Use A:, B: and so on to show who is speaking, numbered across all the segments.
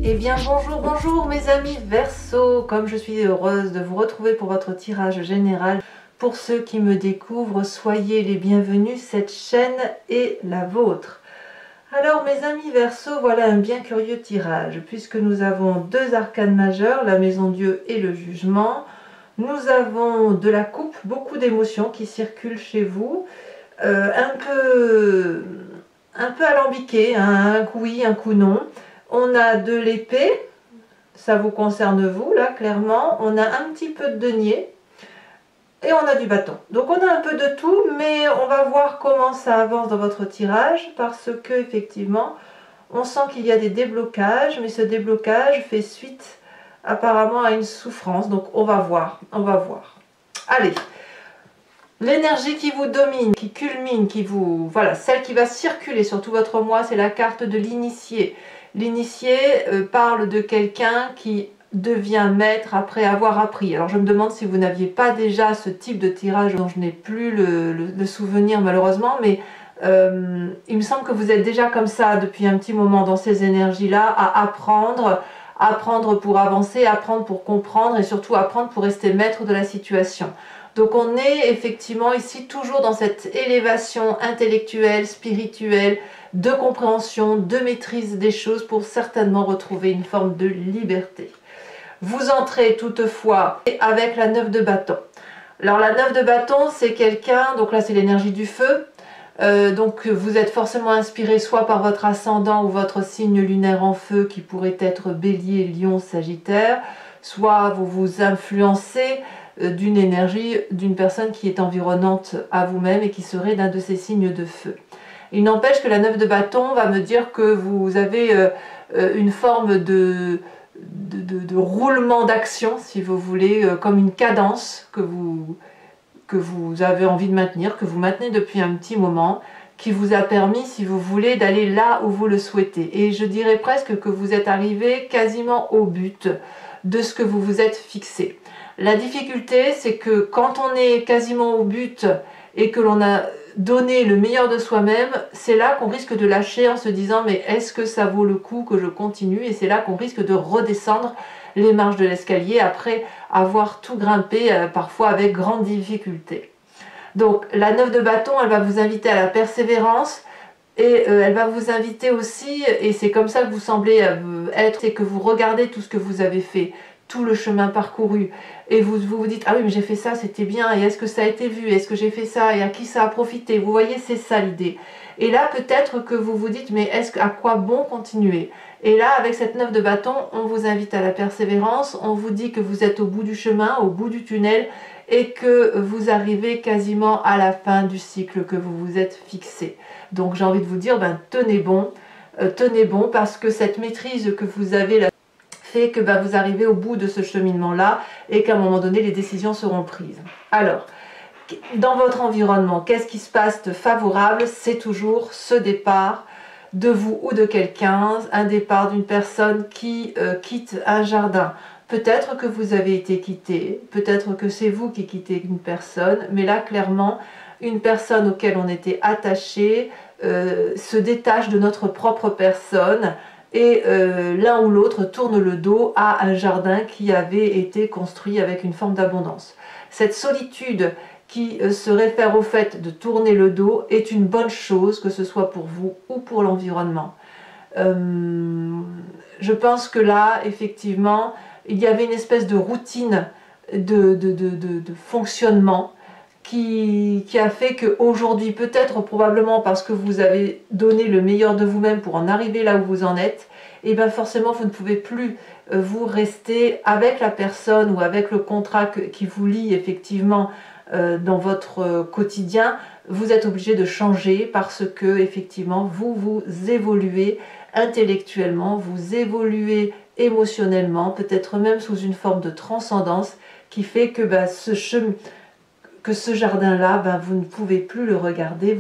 A: Eh bien bonjour mes amis Verseau, comme je suis heureuse de vous retrouver pour votre tirage général. Pour ceux qui me découvrent, soyez les bienvenus, cette chaîne est la vôtre. Alors mes amis Verseau, voilà un bien curieux tirage, puisque nous avons deux arcanes majeures, la maison Dieu et le jugement. Nous avons de la coupe, beaucoup d'émotions qui circulent chez vous, un peu alambiqué, hein, un coup oui, un coup non. On a de l'épée, ça vous concerne vous, là, clairement. On a un petit peu de denier et on a du bâton. Donc on a un peu de tout, mais on va voir comment ça avance dans votre tirage parce que, effectivement, on sent qu'il y a des déblocages, mais ce déblocage fait suite apparemment à une souffrance. Donc on va voir, on va voir. Allez, l'énergie qui vous domine, qui culmine, qui vous... Voilà, celle qui va circuler sur tout votre mois, c'est la carte de l'initié. L'initié parle de quelqu'un qui devient maître après avoir appris. Alors je me demande si vous n'aviez pas déjà ce type de tirage dont je n'ai plus le souvenir malheureusement, mais il me semble que vous êtes déjà comme ça depuis un petit moment dans ces énergies-là, à apprendre, apprendre pour avancer, apprendre pour comprendre et surtout apprendre pour rester maître de la situation. Donc on est effectivement ici toujours dans cette élévation intellectuelle, spirituelle, de compréhension, de maîtrise des choses pour certainement retrouver une forme de liberté. Vous entrez toutefois avec la 9 de bâton. Alors la 9 de bâton, c'est quelqu'un, donc là c'est l'énergie du feu, donc vous êtes forcément inspiré soit par votre ascendant ou votre signe lunaire en feu qui pourrait être Bélier, Lion, Sagittaire, soit vous vous influencez d'une énergie d'une personne qui est environnante à vous-même et qui serait d'un de ces signes de feu. Il n'empêche que la 9 de bâton va me dire que vous avez une forme de roulement d'action, si vous voulez, comme une cadence que vous avez envie de maintenir, que vous maintenez depuis un petit moment, qui vous a permis, si vous voulez, d'aller là où vous le souhaitez. Et je dirais presque que vous êtes arrivé quasiment au but de ce que vous vous êtes fixé. La difficulté, c'est que quand on est quasiment au but et que l'on a donné le meilleur de soi-même, c'est là qu'on risque de lâcher en se disant mais est-ce que ça vaut le coup que je continue? Et c'est là qu'on risque de redescendre les marches de l'escalier après avoir tout grimpé, parfois avec grande difficulté. Donc la 9 de bâton, elle va vous inviter à la persévérance et elle va vous inviter aussi, et c'est comme ça que vous semblez être, c'est que vous regardez tout ce que vous avez fait, tout le chemin parcouru, et vous dites ah oui mais j'ai fait ça, c'était bien, et est-ce que ça a été vu, est-ce que j'ai fait ça, et à qui ça a profité, vous voyez, c'est ça l'idée. Et là peut-être que vous vous dites mais à quoi bon continuer? Et là avec cette 9 de bâton, on vous invite à la persévérance, on vous dit que vous êtes au bout du chemin, au bout du tunnel, et que vous arrivez quasiment à la fin du cycle que vous vous êtes fixé. Donc j'ai envie de vous dire, ben, tenez bon parce que cette maîtrise que vous avez là fait que ben, vous arrivez au bout de ce cheminement-là et qu'à un moment donné, les décisions seront prises. Alors, dans votre environnement, qu'est-ce qui se passe de favorable? C'est toujours ce départ de vous ou de quelqu'un, un départ d'une personne qui quitte un jardin. Peut-être que vous avez été quitté, peut-être que c'est vous qui quittez une personne, mais là clairement, une personne auquel on était attaché se détache de notre propre personne et l'un ou l'autre tourne le dos à un jardin qui avait été construit avec une forme d'abondance. Cette solitude qui se réfère au fait de tourner le dos est une bonne chose, que ce soit pour vous ou pour l'environnement. Je pense que là, effectivement, il y avait une espèce de routine de fonctionnement qui a fait qu'aujourd'hui, peut-être probablement parce que vous avez donné le meilleur de vous-même pour en arriver là où vous en êtes, et bien forcément vous ne pouvez plus vous rester avec la personne ou avec le contrat qui vous lie effectivement dans votre quotidien. Vous êtes obligé de changer parce que effectivement vous évoluez intellectuellement, vous évoluez émotionnellement, peut-être même sous une forme de transcendance qui fait que ben, ce jardin-là, ben, vous ne pouvez plus le regarder.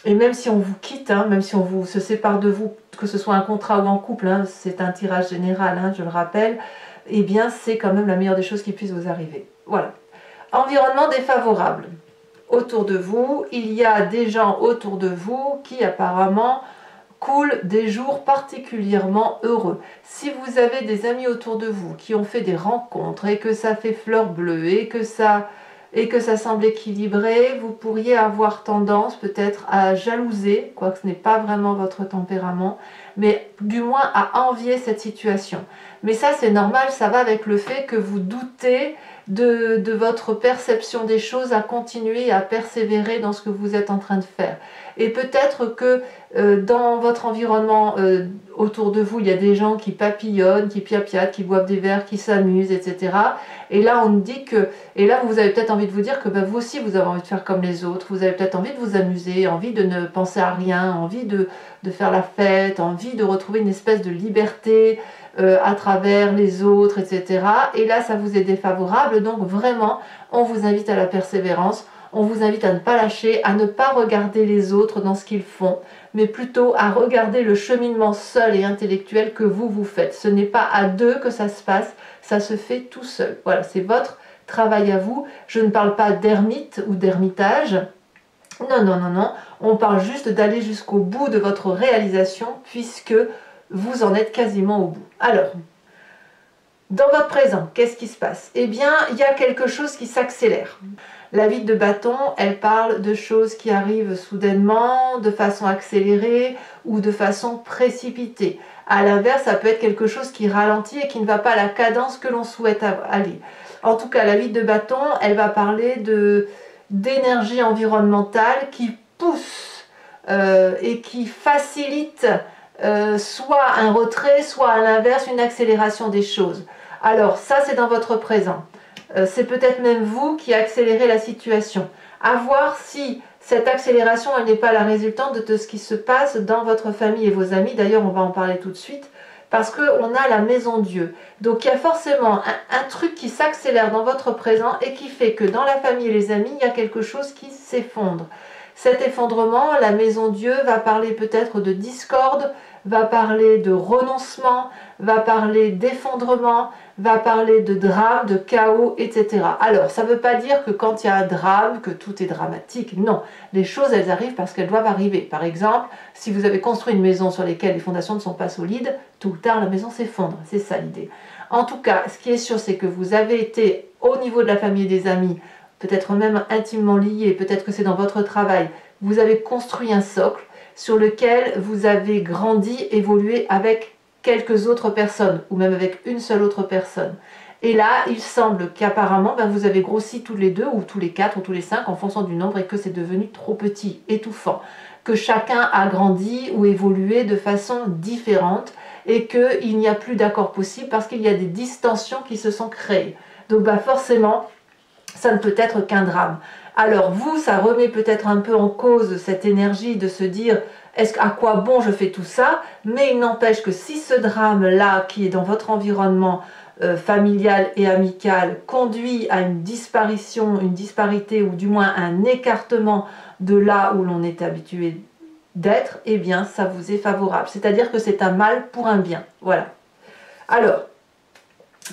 A: Et même si on vous quitte, hein, même si on se sépare de vous, que ce soit un contrat ou en couple, hein, c'est un tirage général, hein, je le rappelle, eh bien c'est quand même la meilleure des choses qui puisse vous arriver. Voilà. Environnement défavorable. Autour de vous, il y a des gens autour de vous qui apparemment cool, des jours particulièrement heureux. Si vous avez des amis autour de vous qui ont fait des rencontres et que ça fait fleur bleue et que ça semble équilibré, vous pourriez avoir tendance peut-être à jalouser, quoique ce n'est pas vraiment votre tempérament, mais du moins à envier cette situation. Mais ça c'est normal, ça va avec le fait que vous doutez de votre perception des choses, à continuer à persévérer dans ce que vous êtes en train de faire. Et peut-être que dans votre environnement autour de vous, il y a des gens qui papillonnent, qui piapiatent, qui boivent des verres, qui s'amusent, etc. Et là, on dit que, et là, vous avez peut-être envie de vous dire que vous aussi, vous avez envie de faire comme les autres. Vous avez peut-être envie de vous amuser, envie de ne penser à rien, envie de faire la fête, envie de retrouver une espèce de liberté à travers les autres, etc. Et là, ça vous est défavorable. Donc vraiment, on vous invite à la persévérance. On vous invite à ne pas lâcher, à ne pas regarder les autres dans ce qu'ils font, mais plutôt à regarder le cheminement seul et intellectuel que vous faites. Ce n'est pas à deux que ça se passe, ça se fait tout seul. Voilà, c'est votre travail à vous. Je ne parle pas d'ermite ou d'ermitage. Non, non, non, non. On parle juste d'aller jusqu'au bout de votre réalisation puisque vous en êtes quasiment au bout. Alors, dans votre présent, qu'est-ce qui se passe? Eh bien, il y a quelque chose qui s'accélère. La 8 de bâton, elle parle de choses qui arrivent soudainement, de façon accélérée ou de façon précipitée. À l'inverse, ça peut être quelque chose qui ralentit et qui ne va pas à la cadence que l'on souhaite aller. En tout cas, la 8 de bâton, elle va parler d'énergie environnementale qui pousse et qui facilite soit un retrait, soit à l'inverse une accélération des choses. Alors ça, c'est dans votre présent. C'est peut-être même vous qui accélérez la situation. À voir si cette accélération, elle n'est pas la résultante de ce qui se passe dans votre famille et vos amis. D'ailleurs, on va en parler tout de suite, parce qu'on a la maison Dieu. Donc il y a forcément un truc qui s'accélère dans votre présent et qui fait que dans la famille et les amis, il y a quelque chose qui s'effondre. Cet effondrement, la maison Dieu va parler peut-être de discorde, va parler de renoncement, va parler d'effondrement, va parler de drame, de chaos, etc. Alors, ça ne veut pas dire que quand il y a un drame, que tout est dramatique. Non, les choses, elles arrivent parce qu'elles doivent arriver. Par exemple, si vous avez construit une maison sur laquelle les fondations ne sont pas solides, tôt ou tard, la maison s'effondre. C'est ça l'idée. En tout cas, ce qui est sûr, c'est que vous avez été au niveau de la famille et des amis, peut-être même intimement liés, peut-être que c'est dans votre travail, vous avez construit un socle sur lequel vous avez grandi, évolué avec quelques autres personnes, ou même avec une seule autre personne. Et là, il semble qu'apparemment, vous avez grossi tous les deux, ou tous les quatre, ou tous les cinq, en fonction du nombre, et que c'est devenu trop petit, étouffant. Que chacun a grandi ou évolué de façon différente, et qu'il n'y a plus d'accord possible, parce qu'il y a des distensions qui se sont créées. Donc forcément, ça ne peut être qu'un drame. Alors vous, ça remet peut-être un peu en cause cette énergie de se dire à quoi bon je fais tout ça, mais il n'empêche que si ce drame-là qui est dans votre environnement familial et amical conduit à une disparition, une disparité ou du moins un écartement de là où l'on est habitué d'être, eh bien ça vous est favorable. C'est-à-dire que c'est un mal pour un bien. Voilà. Alors,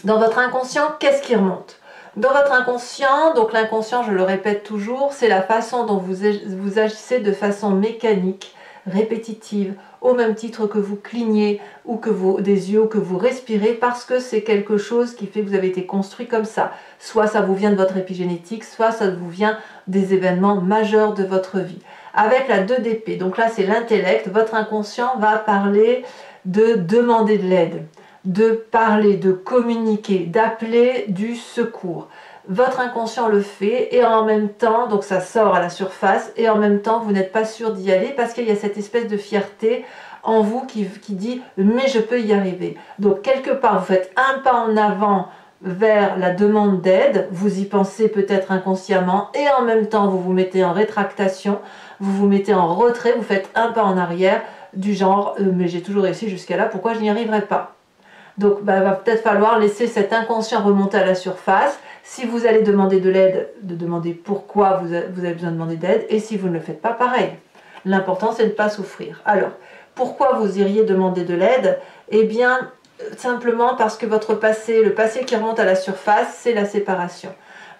A: dans votre inconscient, qu'est-ce qui remonte ? Dans votre inconscient, donc l'inconscient, je le répète toujours, c'est la façon dont vous agissez de façon mécanique, répétitive, au même titre que vous clignez ou que des yeux, ou que vous respirez, parce que c'est quelque chose qui fait que vous avez été construit comme ça. Soit ça vous vient de votre épigénétique, soit ça vous vient des événements majeurs de votre vie. Avec la 2 d'épée, donc là c'est l'intellect, votre inconscient va parler de demander de l'aide, de parler, de communiquer, d'appeler du secours. Votre inconscient le fait et en même temps, donc ça sort à la surface et en même temps vous n'êtes pas sûr d'y aller parce qu'il y a cette espèce de fierté en vous qui dit « mais je peux y arriver ». Donc quelque part vous faites un pas en avant vers la demande d'aide, vous y pensez peut-être inconsciemment et en même temps vous vous mettez en rétractation, vous vous mettez en retrait, vous faites un pas en arrière du genre « mais j'ai toujours réussi jusqu'à là, pourquoi je n'y arriverai pas ?» Donc il va peut-être falloir laisser cet inconscient remonter à la surface. Si vous allez demander de l'aide, de demander pourquoi vous avez besoin de demander d'aide. Et si vous ne le faites pas, pareil. L'important, c'est de ne pas souffrir. Alors, pourquoi vous iriez demander de l'aide? Eh bien, simplement parce que votre passé, le passé qui remonte à la surface, c'est la séparation.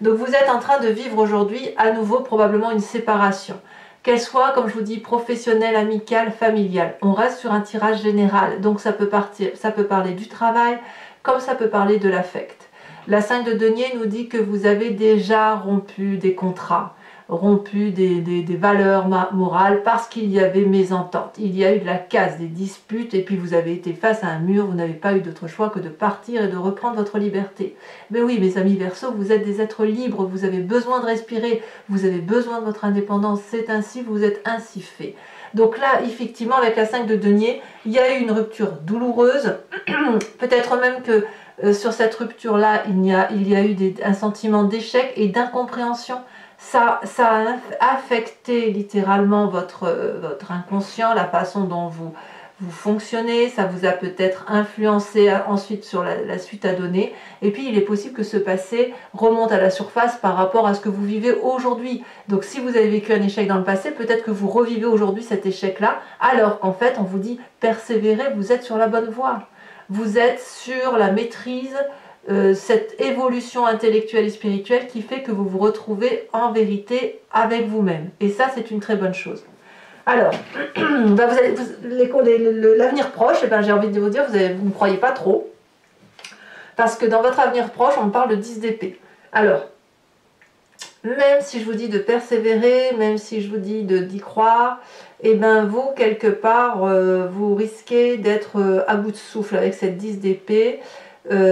A: Donc vous êtes en train de vivre aujourd'hui à nouveau probablement une séparation. qu'elle soit, comme je vous dis, professionnelle, amicale, familiale. On reste sur un tirage général, donc ça peut parler du travail, comme ça peut parler de l'affect. La 5 de denier nous dit que vous avez déjà rompu des contrats, rompu des valeurs morales parce qu'il y avait mésentente. Il y a eu de la casse, des disputes, et puis vous avez été face à un mur, vous n'avez pas eu d'autre choix que de partir et de reprendre votre liberté. Mais oui, mes amis Verseaux, vous êtes des êtres libres, vous avez besoin de respirer, vous avez besoin de votre indépendance, c'est ainsi, vous êtes ainsi fait. Donc là, effectivement, avec la 5 de denier, il y a eu une rupture douloureuse, peut-être même que sur cette rupture-là, il y a eu un sentiment d'échec et d'incompréhension. Ça a affecté littéralement votre inconscient, la façon dont vous fonctionnez, ça vous a peut-être influencé ensuite sur la suite à donner. Et puis il est possible que ce passé remonte à la surface par rapport à ce que vous vivez aujourd'hui. Donc si vous avez vécu un échec dans le passé, peut-être que vous revivez aujourd'hui cet échec-là, alors qu'en fait on vous dit persévérez, vous êtes sur la bonne voie. Vous êtes sur la maîtrise, cette évolution intellectuelle et spirituelle qui fait que vous vous retrouvez en vérité avec vous-même. Et ça, c'est une très bonne chose. Alors, l'avenir proche, eh ben, j'ai envie de vous dire, vous ne croyez pas trop. Parce que dans votre avenir proche, on parle de 10 d'épée. Alors, même si je vous dis de persévérer, même si je vous dis d'y croire, et bien vous, quelque part, vous risquez d'être à bout de souffle avec cette 10 d'épée.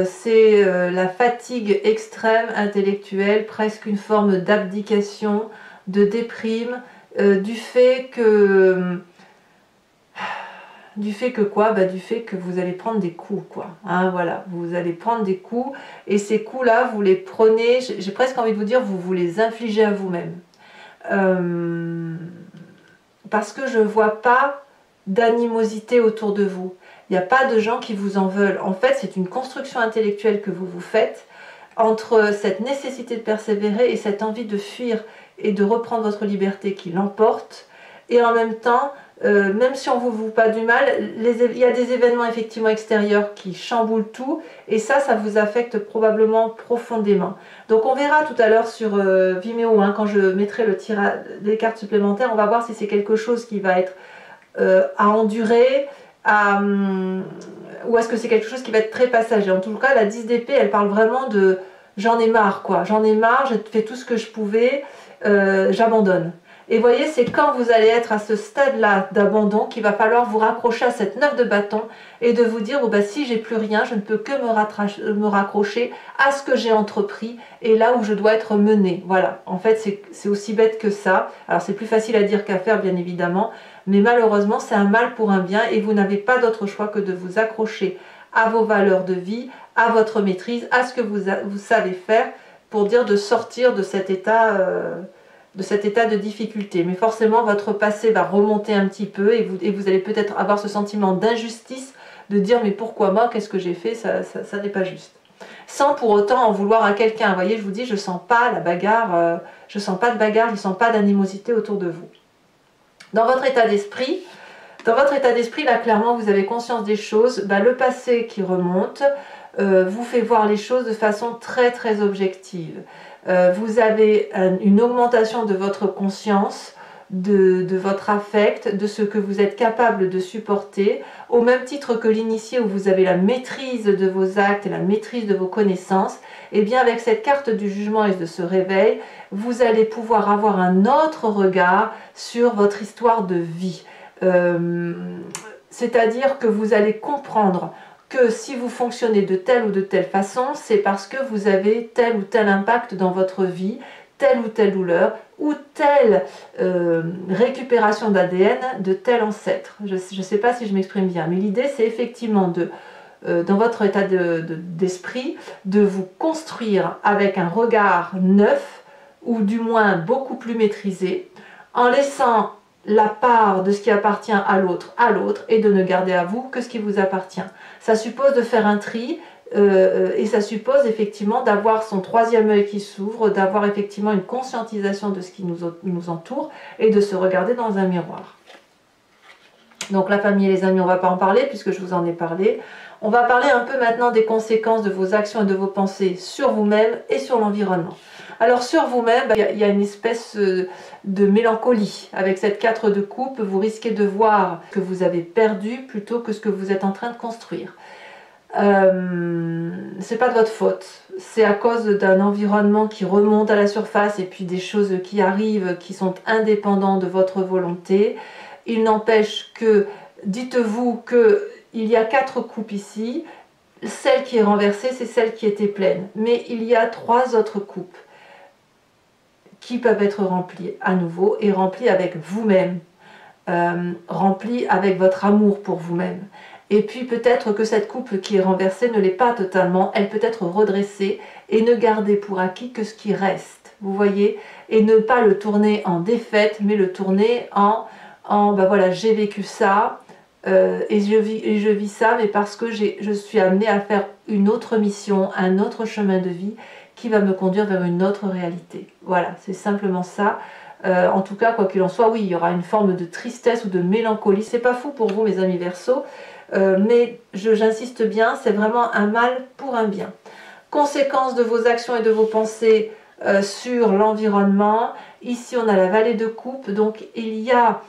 A: C'est la fatigue extrême intellectuelle, presque une forme d'abdication, de déprime, du fait que quoi, du fait que vous allez prendre des coups, quoi. Hein, voilà, vous allez prendre des coups, et ces coups-là, vous les prenez, j'ai presque envie de vous dire, vous les infligez à vous-même. Parce que je ne vois pas d'animosité autour de vous. Il n'y a pas de gens qui vous en veulent. En fait, c'est une construction intellectuelle que vous vous faites entre cette nécessité de persévérer et cette envie de fuir et de reprendre votre liberté qui l'emporte. Et en même temps, même si on ne vous veut pas du mal, il y a des événements effectivement extérieurs qui chamboulent tout, et ça vous affecte probablement profondément. Donc on verra tout à l'heure sur Vimeo, hein, quand je mettrai les cartes supplémentaires, on va voir si c'est quelque chose qui va être à endurer, ou est-ce que c'est quelque chose qui va être très passager. En tout cas, la 10 d'épée, elle parle vraiment de j'en ai marre, quoi. J'en ai marre, j'ai fait tout ce que je pouvais, j'abandonne. Et vous voyez, c'est quand vous allez être à ce stade-là d'abandon qu'il va falloir vous raccrocher à cette 9 de bâton et de vous dire, bon, bah, si j'ai plus rien, je ne peux que me raccrocher à ce que j'ai entrepris et là où je dois être menée. Voilà, en fait, c'est aussi bête que ça. Alors, c'est plus facile à dire qu'à faire, bien évidemment, mais malheureusement, c'est un mal pour un bien et vous n'avez pas d'autre choix que de vous accrocher à vos valeurs de vie, à votre maîtrise, à ce que vous savez faire pour dire de sortir de cet état de difficulté. Mais forcément, votre passé va remonter un petit peu et vous allez peut-être avoir ce sentiment d'injustice de dire mais pourquoi moi, qu'est-ce que j'ai fait, ça n'est pas juste. Sans pour autant en vouloir à quelqu'un. Vous voyez, je vous dis, je ne sens pas la bagarre, je ne sens pas de bagarre, je ne sens pas d'animosité autour de vous. Dans votre état d'esprit, là, clairement, vous avez conscience des choses. Le passé qui remonte vous fait voir les choses de façon très, très objective. Vous avez une augmentation de votre conscience, de votre affect, de ce que vous êtes capable de supporter, au même titre que l'initié où vous avez la maîtrise de vos actes et la maîtrise de vos connaissances. Et bien avec cette carte du jugement et de ce réveil, vous allez pouvoir avoir un autre regard sur votre histoire de vie. C'est-à-dire que vous allez comprendre que si vous fonctionnez de telle ou de telle façon, c'est parce que vous avez tel ou tel impact dans votre vie, telle ou telle douleur, ou telle récupération d'ADN de tel ancêtre. Je ne sais pas si je m'exprime bien, mais l'idée c'est effectivement dans votre état d'esprit, de vous construire avec un regard neuf, ou du moins beaucoup plus maîtrisé, en laissant la part de ce qui appartient à l'autre, et de ne garder à vous que ce qui vous appartient. Ça suppose de faire un tri, et ça suppose effectivement d'avoir son troisième œil qui s'ouvre, d'avoir effectivement une conscientisation de ce qui nous entoure, et de se regarder dans un miroir. Donc la famille et les amis, on ne va pas en parler, puisque je vous en ai parlé. On va parler un peu maintenant des conséquences de vos actions et de vos pensées sur vous-même et sur l'environnement. Alors sur vous-même, il y a une espèce de mélancolie. Avec cette 4 de coupe, vous risquez de voir que vous avez perdu plutôt que ce que vous êtes en train de construire. C'est pas de votre faute, c'est à cause d'un environnement qui remonte à la surface et puis des choses qui arrivent qui sont indépendantes de votre volonté. Il n'empêche que, dites-vous qu'il y a 4 coupes ici, celle qui est renversée c'est celle qui était pleine, mais il y a 3 autres coupes qui peuvent être remplies à nouveau et remplies avec vous-même, remplies avec votre amour pour vous-même. Et puis peut-être que cette coupe qui est renversée ne l'est pas totalement, elle peut être redressée et ne garder pour acquis que ce qui reste, vous voyez, et ne pas le tourner en défaite, mais le tourner en ben voilà, j'ai vécu ça, et je vis ça, mais parce que je suis amenée à faire une autre mission, un autre chemin de vie qui va me conduire vers une autre réalité. Voilà, c'est simplement ça. En tout cas, quoi qu'il en soit, oui, il y aura une forme de tristesse ou de mélancolie. C'est pas fou pour vous, mes amis Verseaux, mais j'insiste bien, c'est vraiment un mal pour un bien. Conséquence de vos actions et de vos pensées sur l'environnement. Ici, on a la vallée de coupe, donc il y a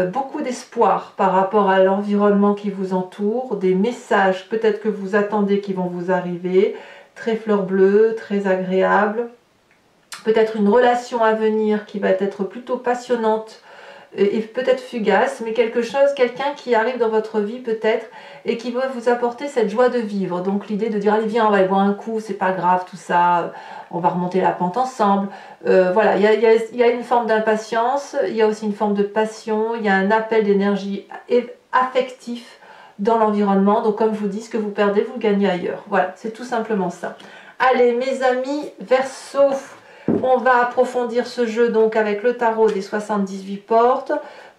A: beaucoup d'espoir par rapport à l'environnement qui vous entoure, des messages peut-être que vous attendez qui vont vous arriver, très fleur bleue, très agréable, peut-être une relation à venir qui va être plutôt passionnante et peut-être fugace, mais quelqu'un qui arrive dans votre vie peut-être et qui va vous apporter cette joie de vivre. Donc l'idée de dire allez viens on va aller boire un coup, c'est pas grave tout ça, on va remonter la pente ensemble. Voilà, il y a une forme d'impatience, il y a aussi une forme de passion, il y a un appel d'énergie affectif dans l'environnement. Donc comme je vous dis, ce que vous perdez, vous le gagnez ailleurs. Voilà, c'est tout simplement ça. Allez mes amis Verseaux, on va approfondir ce jeu donc avec le tarot des 78 portes.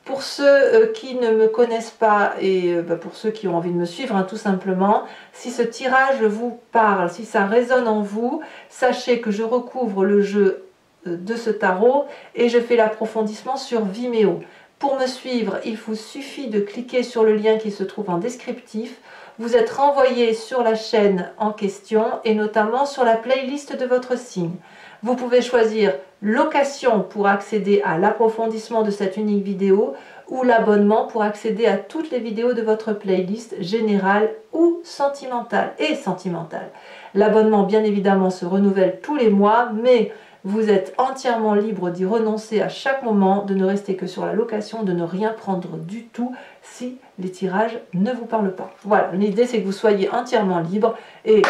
A: Pour ceux qui ne me connaissent pas et pour ceux qui ont envie de me suivre, hein, tout simplement, si ce tirage vous parle, si ça résonne en vous, sachez que je recouvre le jeu de ce tarot et je fais l'approfondissement sur Vimeo. Pour me suivre, il vous suffit de cliquer sur le lien qui se trouve en descriptif. Vous êtes renvoyé sur la chaîne en question et notamment sur la playlist de votre signe. Vous pouvez choisir location pour accéder à l'approfondissement de cette unique vidéo ou l'abonnement pour accéder à toutes les vidéos de votre playlist générale ou sentimentale et sentimentale. L'abonnement bien évidemment se renouvelle tous les mois, mais vous êtes entièrement libre d'y renoncer à chaque moment, de ne rester que sur la location, de ne rien prendre du tout si les tirages ne vous parlent pas. Voilà, l'idée c'est que vous soyez entièrement libre et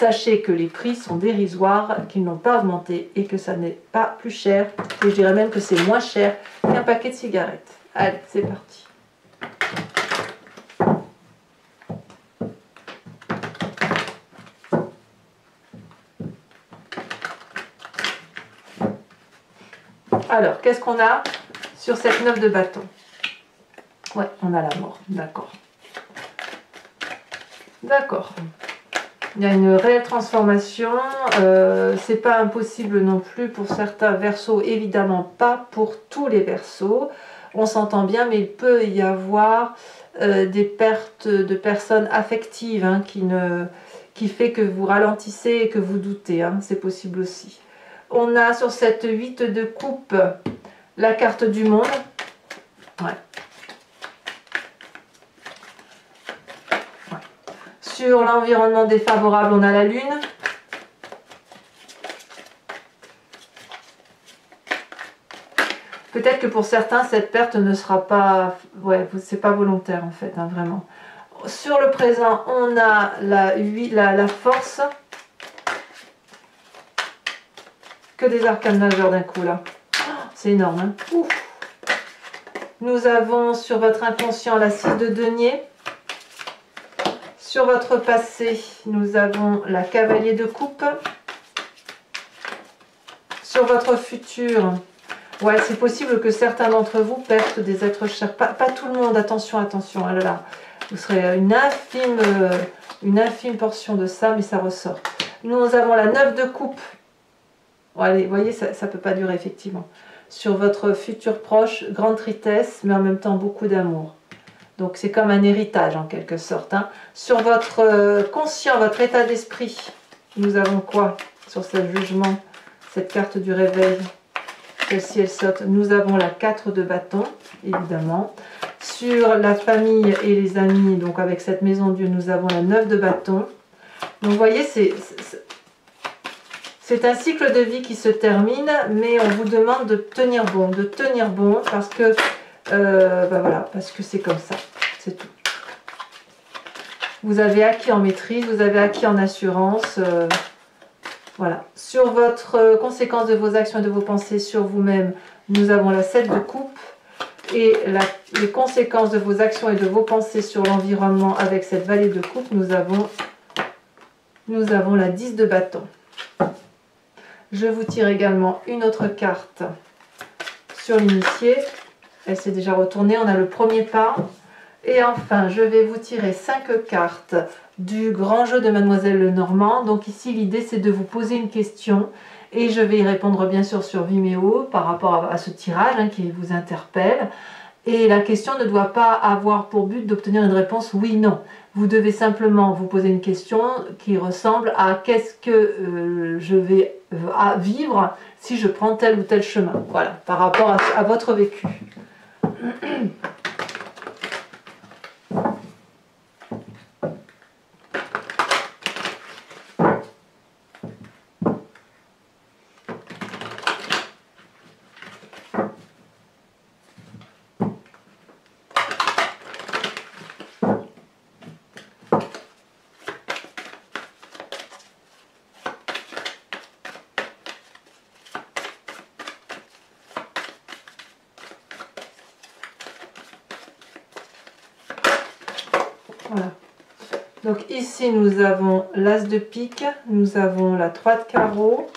A: sachez que les prix sont dérisoires, qu'ils n'ont pas augmenté et que ça n'est pas plus cher. Et je dirais même que c'est moins cher qu'un paquet de cigarettes. Allez, c'est parti. Alors, qu'est-ce qu'on a sur cette 9 de bâton? Ouais, on a la mort, d'accord. D'accord. Il y a une réelle transformation, c'est pas impossible non plus pour certains Verseaux, évidemment pas pour tous les Verseaux, on s'entend bien, mais il peut y avoir des pertes de personnes affectives hein, qui fait que vous ralentissez et que vous doutez, hein, c'est possible aussi. On a sur cette 8 de coupe la carte du monde, ouais. Sur l'environnement défavorable, on a la lune. Peut-être que pour certains, cette perte ne sera pas... Ouais, c'est pas volontaire en fait, hein, vraiment. Sur le présent, on a la force. Que des arcanes majeurs d'un coup, là. Oh, c'est énorme, hein. Ouf. Nous avons sur votre inconscient la 6 de denier. Sur votre passé, nous avons la cavalier de coupe. Sur votre futur, ouais, c'est possible que certains d'entre vous perdent des êtres chers. Pas tout le monde, attention, attention. Ah là là, vous serez une infime portion de ça, mais ça ressort. Nous avons la 9 de coupe. Bon, allez, vous voyez, ça ne peut pas durer, effectivement. Sur votre futur proche, grande tristesse, mais en même temps beaucoup d'amour. Donc c'est comme un héritage en quelque sorte. Hein. Sur votre conscient, votre état d'esprit, nous avons quoi sur ce jugement? cette carte du réveil, celle-ci elle saute. Nous avons la 4 de bâton, évidemment. Sur la famille et les amis, donc avec cette maison Dieu, nous avons la 9 de bâton. Donc vous voyez, c'est un cycle de vie qui se termine, mais on vous demande de tenir bon, parce que voilà, parce que c'est comme ça, c'est tout. Vous avez acquis en maîtrise, vous avez acquis en assurance, voilà. Sur votre conséquence de vos actions et de vos pensées sur vous-même, nous avons la 7 de coupe. Et les conséquences de vos actions et de vos pensées sur l'environnement avec cette vallée de coupe, nous avons la 10 de bâton. Je vous tire également une autre carte sur l'initié. Elle s'est déjà retournée, on a le premier pas. Et enfin, je vais vous tirer 5 cartes du grand jeu de Mademoiselle Lenormand. Donc ici, l'idée, c'est de vous poser une question. Et je vais y répondre bien sûr sur Vimeo par rapport à ce tirage qui vous interpelle. Et la question ne doit pas avoir pour but d'obtenir une réponse oui/non. Vous devez simplement vous poser une question qui ressemble à qu'est-ce que je vais vivre si je prends tel ou tel chemin. Voilà, par rapport à votre vécu. Voilà. Donc ici nous avons l'as de pique, nous avons la 3 de carreau.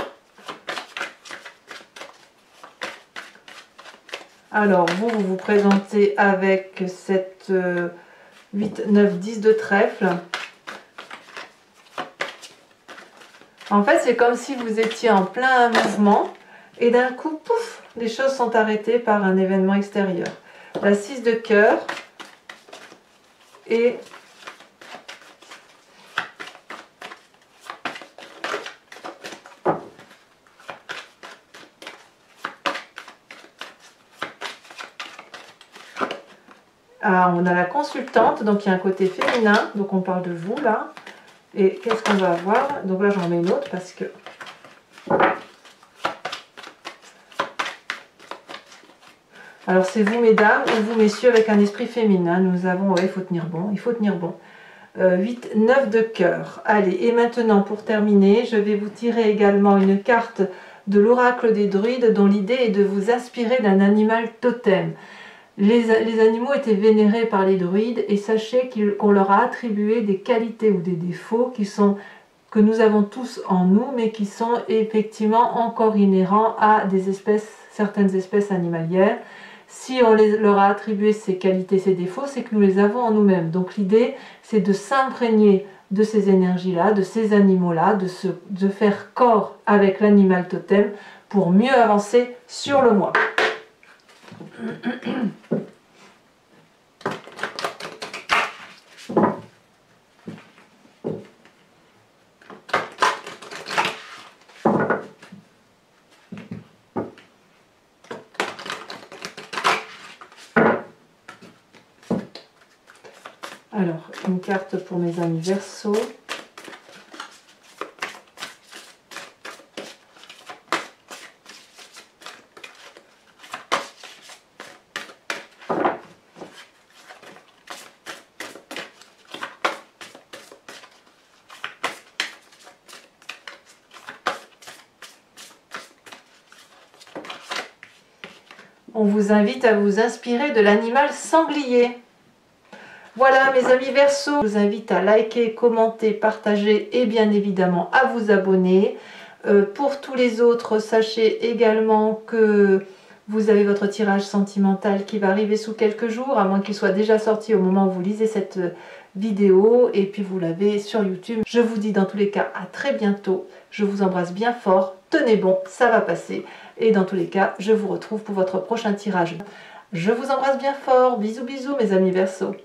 A: Alors vous vous présentez avec cette 8, 9, 10 de trèfle. En fait c'est comme si vous étiez en plein mouvement et d'un coup, pouf, les choses sont arrêtées par un événement extérieur. La 6 de cœur et on a la consultante, donc il y a un côté féminin, donc on parle de vous là. Et qu'est-ce qu'on va avoir? Donc là j'en mets une autre parce que... Alors c'est vous mesdames ou vous messieurs avec un esprit féminin. Nous avons, ouais, il faut tenir bon, il faut tenir bon. 8, 9 de cœur. Allez, et maintenant pour terminer, je vais vous tirer également une carte de l'oracle des druides dont l'idée est de vous inspirer d'un animal totem. Les animaux étaient vénérés par les druides et sachez qu'on leur a attribué des qualités ou des défauts que nous avons tous en nous, mais qui sont effectivement encore inhérents à certaines espèces animalières. Si on leur a attribué ces qualités, ces défauts, c'est que nous les avons en nous-mêmes. Donc l'idée, c'est de s'imprégner de ces énergies-là, de ces animaux-là, de faire corps avec l'animal totem pour mieux avancer sur le mois. Alors, une carte pour mes amis Verseau. On vous invite à vous inspirer de l'animal sanglier. Voilà mes amis Verseau, je vous invite à liker, commenter, partager et bien évidemment à vous abonner. Pour tous les autres, sachez également que vous avez votre tirage sentimental qui va arriver sous quelques jours, à moins qu'il soit déjà sorti au moment où vous lisez cette vidéo, et puis vous l'avez sur YouTube. Je vous dis dans tous les cas à très bientôt, je vous embrasse bien fort, tenez bon, ça va passer, et dans tous les cas, je vous retrouve pour votre prochain tirage. Je vous embrasse bien fort, bisous bisous mes amis Verseau.